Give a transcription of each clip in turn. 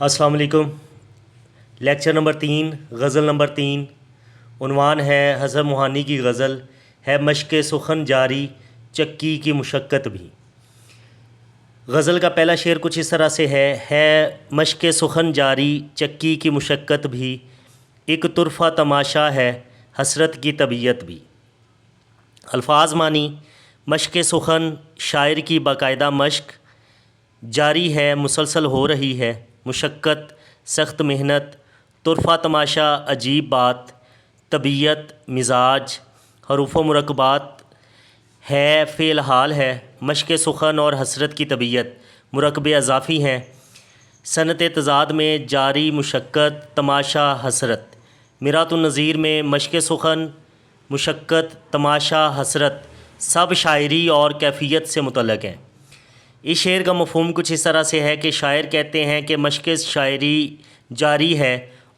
अस्सलाम वालेकुम। Lecture number 3, गज़ल number 3। उन्वान है हसन मोहानी की गज़ल है मश्क सुखन जारी चक्की की मुशक्क़त भी। गज़ल का पहला शेर कुछ इस तरह से है मश्क सुखन जारी चक्की की मुशक्क़त भी, एक तुरफ़ा तमाशा है हसरत की तबीयत भी। अल्फाज मानी, मश्क सुखन शायर की बाकायदा मश्क जारी है, मुसलसल हो रही है, मुशक्क़त सख्त मेहनत, तुरफ़ा तमाशा अजीब बात, तबीयत मिजाज, हरूफ व मुरक्कबात है फ़ेल हाल है, मश्क सुखन और हसरत की तबीयत मुरक्कबे अज़ाफ़ी हैं। सनत तज़ाद में जारी मुशक्क़त तमाशा हसरत। मिरातुन नज़ीर में मश्क सुखन मुशक्क़त तमाशा हसरत सब शायरी और कैफियत से मुतल्लक़ हैं। इस शेर का मफ़हूम कुछ इस तरह से है कि शायर कहते हैं कि मश्क शायरी जारी है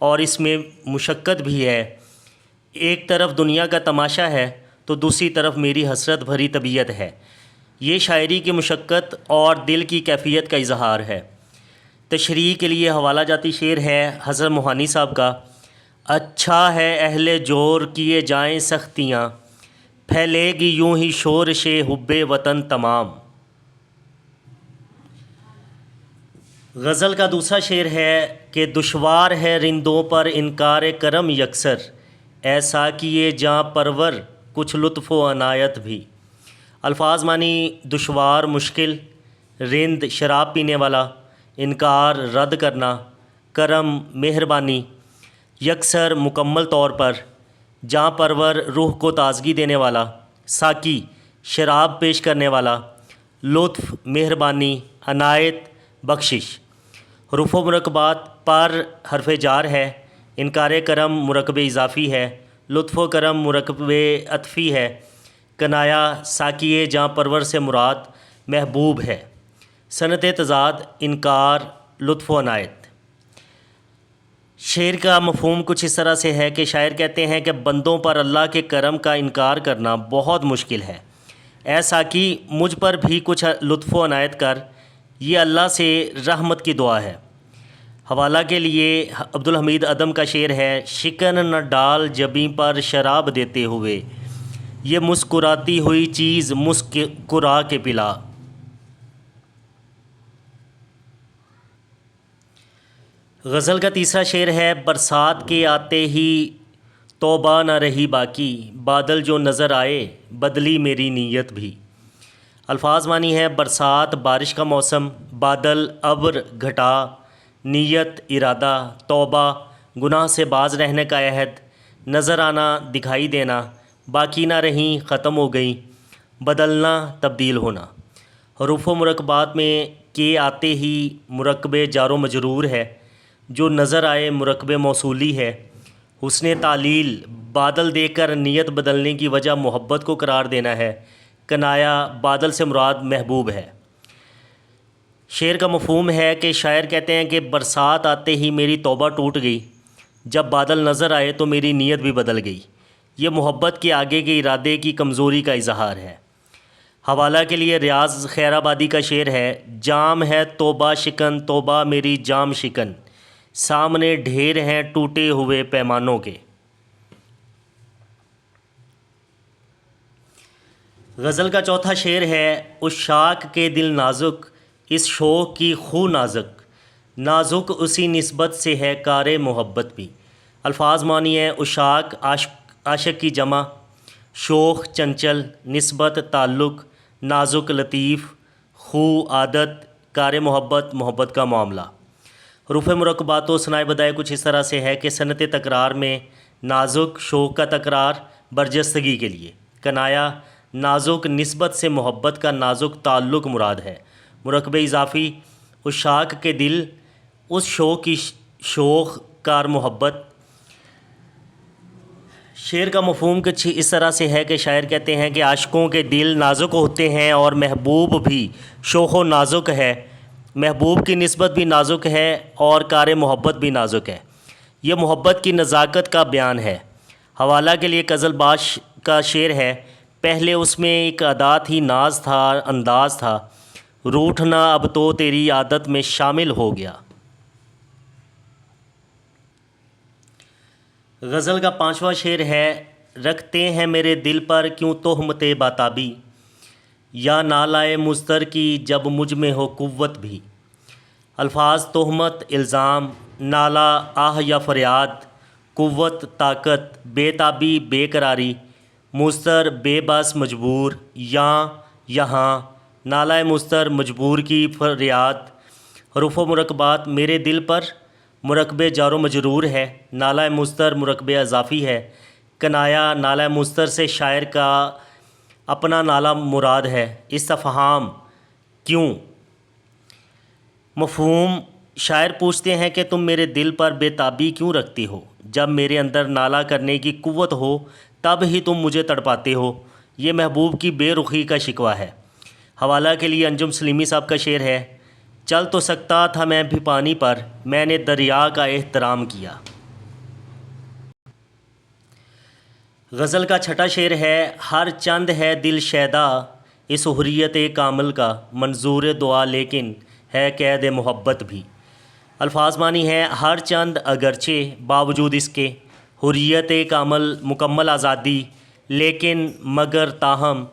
और इसमें मुशक्क़त भी है। एक तरफ दुनिया का तमाशा है तो दूसरी तरफ मेरी हसरत भरी तबीयत है। ये शायरी की मुशक्क़त और दिल की कैफियत का इजहार है। तशरीह के लिए हवाला जाती शेर है हसन मोहानी साहब का। अच्छा है अहले जोर किए जाएँ सख्तियाँ, फैलेगी यूं ही शोर शे हुब्बे वतन तमाम। गज़ल का दूसरा शेर है कि दुश्वार है रिंदों पर इनकार करम यकसर, ऐसा किए जाँ परवर कुछ लुत्फ़ व अनायत भी। अल्फाज मानी, दुश्वार मुश्किल, रिंद शराब पीने वाला, इनकार रद्द करना, करम मेहरबानी, यकसर मुकम्मल तौर पर, जाँ परवर रूह को ताज़गी देने वाला, साकी शराब पेश करने वाला, लुत्फ़ मेहरबानी, अनायत बख्शिश। हरूफ व मुरक्कबात पर हरफ जार है, इनकार करम मुरक्कबे इज़ाफ़ी है, लुत्फ़ व करम मुरक्कबे अतफ़ी है, कनाया साकिए जाँ परवर से मुराद महबूब है। सनत तज़ाद इनकार लुत्फ़ व अनायत। शेर का मफ़हूम कुछ इस तरह से है कि शायर कहते हैं कि बंदों पर अल्लाह के करम का इनकार करना बहुत मुश्किल है। ऐसा कि मुझ पर भी कुछ लुत्फ़ व अनायत कर, ये अल्लाह से रहमत की दुआ है। हवाला के लिए अब्दुल हमीद अदम का शेर है, शिकन न डाल जबीं पर शराब देते हुए, ये मुस्कुराती हुई चीज़ मुस्कुरा के पिला। गज़ल का तीसरा शेर है, बरसात के आते ही तौबा न रही बाकी, बादल जो नज़र आए बदली मेरी नीयत भी। अल्फाज मानी है, बरसात बारिश का मौसम, बादल अब्र घटा, नीयत इरादा, तौबा गुनाह से बाज रहने का अहद, नज़र आना दिखाई देना, बाकी ना रहीं ख़त्म हो गई, बदलना तब्दील होना। हरूफ व मुरक्कबात में के आते ही मुरक्कबे जारो मजरूर है, जो नज़र आए मुरक्कबे मौसूली है। हुस्ने तालील बादल देखकर नीयत बदलने की वजह मोहब्बत को करार देना है। कनाया बादल से मुराद महबूब है। शेर का मफ़हूम है कि शायर कहते हैं कि बरसात आते ही मेरी तौबा टूट गई, जब बादल नज़र आए तो मेरी नीयत भी बदल गई। ये मोहब्बत के आगे के इरादे की कमज़ोरी का इजहार है। हवाला के लिए रियाज़ खैराबादी का शेर है, जाम है तौबा शिकन तौबा मेरी जाम शिकन, सामने ढेर हैं टूटे हुए पैमानों के। गज़ल का चौथा शेर है, उशाक के दिल नाजुक इस शोक की खू नाजुक, नाजुक उसी निस्बत से है कार मोहब्बत भी। अल्फाज मानी है, उशाक आशिक की जमा, शोख चंचल, निस्बत ताल्लुक़, नाजुक लतीफ़, खू आदत, कार मोहब्बत मोहब्बत का मामला। हरूफ मुरक्कबात व सनाए बदाए कुछ इस तरह से है कि सनत तकरार में नाजुक शोक का तकरार बरजस्तगी के लिए, कनाया नाजुक निस्बत से मोहब्बत का नाजुक ताल्लुक़ मुराद है। मुरक्कबे इज़ाफ़ी, उशाक के दिल उस शोक की शोख कार मोहब्बत। शेर का मफ़हूम कुछ इस तरह से है कि शायर कहते हैं कि आशिकों के दिल नाजुक होते हैं और महबूब भी शोख़ नाजुक है। महबूब की निस्बत भी नाजुक है और कार मोहब्बत भी नाजुक है। ये मोहब्बत की नज़ाकत का बयान है। हवाला के लिए कज़लबाश का शेर है, पहले उसमें एक अदा थी नाज था अंदाज़ था, रूठना अब तो तेरी आदत में शामिल हो गया। غزل کا پانچواں شعر ہے، رکھتے ہیں میرے دل پر کیوں تہمت باتابی، یا نالائے مضطر کی جب مجھ میں ہو قوت بھی۔ الفاظ تہمت الزام، نالہ آہ یا فریاد، قوت طاقت، بے تابی بے قراری، مضطر بے بس مجبور، یہاں نالہ مضطر مجبور کی فریاد۔ حروف و مرکبات میرے دل پر مرکب جار و مجرور ہے، نالہ مضطر مرکب اضافی ہے، کنایا نالہ مضطر سے شاعر کا اپنا نالہ مراد ہے، استفہام کیوں۔ مفہوم، شاعر پوچھتے ہیں کہ تم میرے دل پر بے تابی کیوں رکھتے ہو، جب میرے اندر نالہ کرنے کی قوت ہو تب ہی تم مجھے تڑپاتے ہو۔ یہ محبوب کی بے رخی کا شکوہ ہے۔ حوالہ کے لیے انجم سلیمی صاحب کا شعر ہے، چل تو سکتا تھا میں بھی پانی پر، میں نے دریا کا احترام کیا۔ غزل کا چھٹا شعر ہے، ہر چند ہے دل شیدا اس حریت کامل کا، منظور دعا لیکن ہے قید محبت بھی۔ الفاظ معنی ہے، ہر چند اگرچہ باوجود اس کے، حریت کامل مکمل آزادی، لیکن مگر تاہم،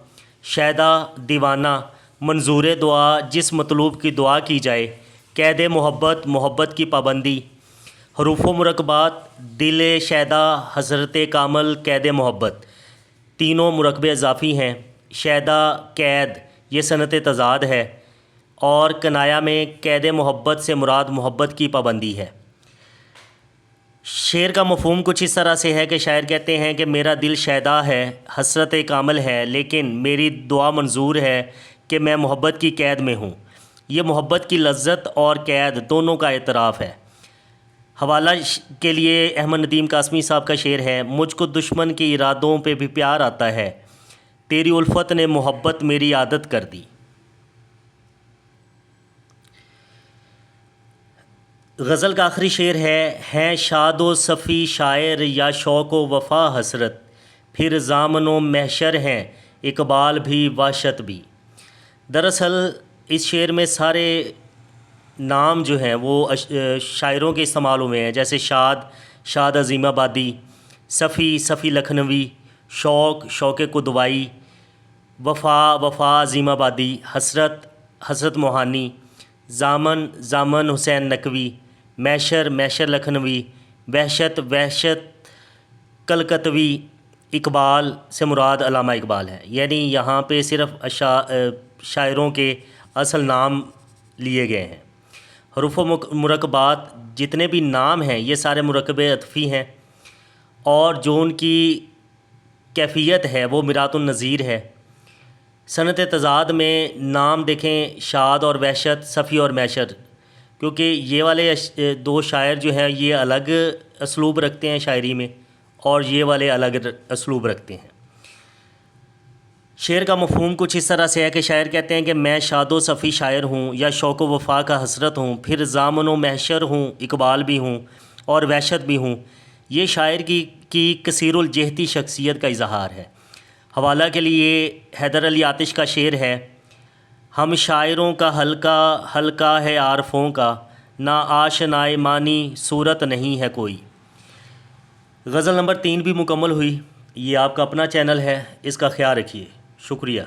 شیدا دیوانہ، منظور دعا جس مطلوب کی دعا کی جائے، قید محبت محبت کی پابندی۔ حروف و مرکبات دل شیدا، حضرت کامل، قید محبت، تینوں مرکب اضافی ہیں۔ شیدا قید یہ صنعت تضاد ہے، اور کنایا میں قید محبت سے مراد محبت کی پابندی ہے۔ شعر کا مفہوم کچھ اس طرح سے ہے کہ شاعر کہتے ہیں کہ میرا دل شیدا ہے، حسرت کامل ہے، لیکن میری دعا منظور ہے کہ میں محبت کی قید میں ہوں۔ یہ محبت کی لذت اور قید دونوں کا اعتراف ہے۔ حوالہ کے لیے احمد ندیم قاسمی صاحب کا شعر ہے، مجھ کو دشمن کے ارادوں پہ بھی پیار آتا ہے، تیری الفت نے محبت میری عادت کر دی۔ غزل کا آخری شعر ہے شاد و صفی شاعر یا شوق و وفا حسرت، پھر زامن و محشر ہیں اقبال بھی وحشت بھی۔ دراصل اس شعر میں سارے نام جو ہیں وہ شاعروں کے استعمال ہوئے ہیں، جیسے شاد عظیم آبادی، صفی لکھنوی، شوق قدوائی، وفا عظیم آبادی، حسرت موہانی، زامن حسین نقوی، محشر لکھنوی، وحشت کلکتوی۔ اقبال سے مراد علامہ اقبال ہے، یعنی یہاں پہ صرف شاعروں کے اصل نام لیے گئے ہیں۔ حروف و مرکبات جتنے بھی نام ہیں یہ سارے مرکب عطفی ہیں، اور جو ان کی کیفیت ہے وہ مرات النظیر ہے۔ صنعت تضاد میں نام دیکھیں، شاد اور وحشت، صفی اور محشر، کیونکہ یہ والے دو شاعر جو ہیں یہ الگ اسلوب رکھتے ہیں شاعری میں، اور یہ والے الگ اسلوب رکھتے ہیں۔ شعر کا مفہوم کچھ اس طرح سے ہے کہ شاعر کہتے ہیں کہ میں شاد و صفی شاعر ہوں، یا شوق و وفا کا حسرت ہوں، پھر زامن و محشر ہوں، اقبال بھی ہوں، اور وحشت بھی ہوں۔ یہ شاعر کی کثیر الجہتی شخصیت کا اظہار ہے۔ حوالہ کے لیے حیدر علی آتش کا شعر ہے، ہم شاعروں کا حلقہ ہے عارفوں کا، نہ آشنائے معنی صورت نہیں ہے کوئی۔ غزل نمبر 3 بھی مکمل ہوئی۔ یہ آپ کا اپنا چینل ہے، اس کا خیال رکھیے۔ شکریہ۔